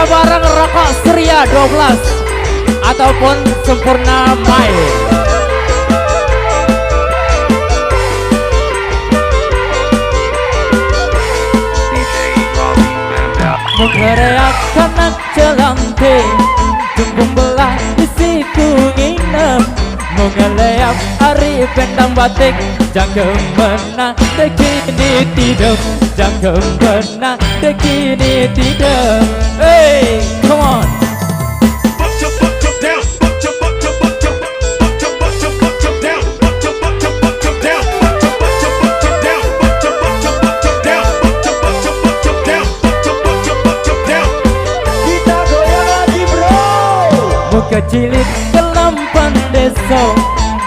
Kita bareng Rokok Seria 12 ataupun Sempurna Mai. Menggereak kanak jelante, jembung belah isiku nginep. Mengeleap hari pendang batik, jangan pernah dekini tidak, jangan pernah dekini tidak. Hey, come on. Kecilit kelampan desa,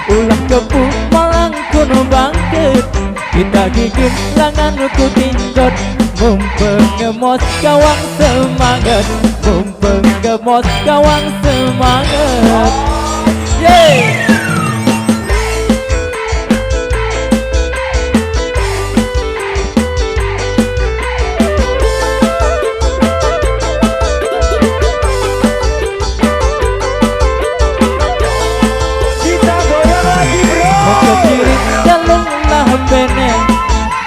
ulah kepu malang kuno bangkit. Kita gigit langan ku tinjot, mumpengemos gawang semangat, mumpengemos gawang semangat. Yeay.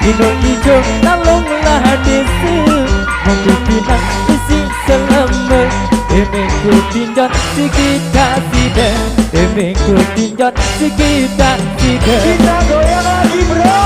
Hidung hijau nalunglah desi, membikinan isi selemer. Emengku tinjot si kita tidak, emengku tinjot si kita tidak. Kita goyang lagi bro.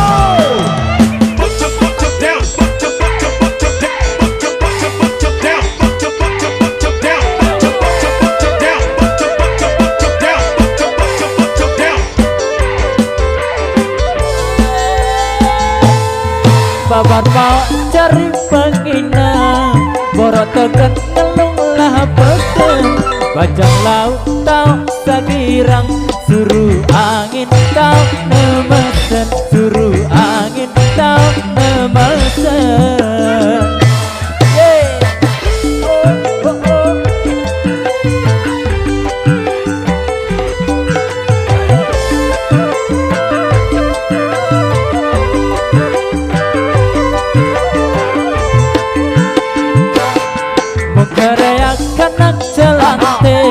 Babar mau cari penginang, borot tekan ngelunglah peken. Bajang laut tau sagirang, suruh angin tau nemesen, suruh angin tau nemesen. Kanak jelante,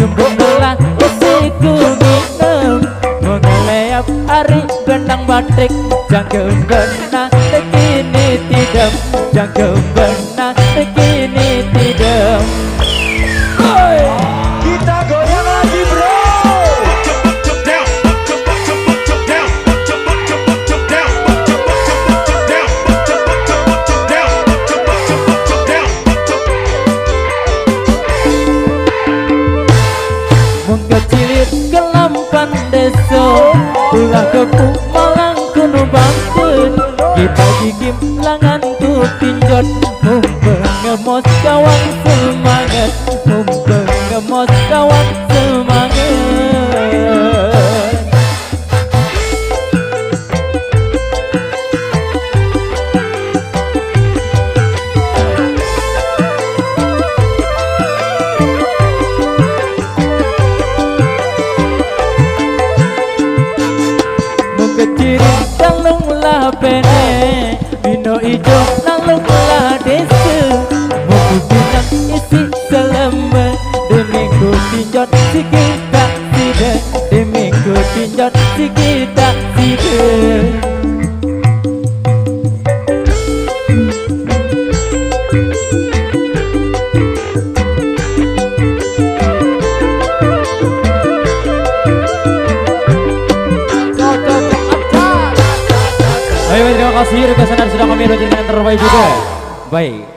jembung belah isiku nginem. Mengeleap hari benang batik, jangan pernah dekini tidak, jangan pernah dekini tidak. Kita goyang lagi bro. Kecilit kelampan desa, ulah kepu malang kuno bangkit. Kita gigim langan ku tinjot, mumpengemos gawang semangat, mumpengemos gawang semangat. Kecirit nalunglah pene, bino ijo nalunglah desa. Membikinan isi selemer, demingku tinjot si kita tidak, demingku tinjot si kita tidak. Terima kasih rekan sudah kami yang terbaik juga. Baik.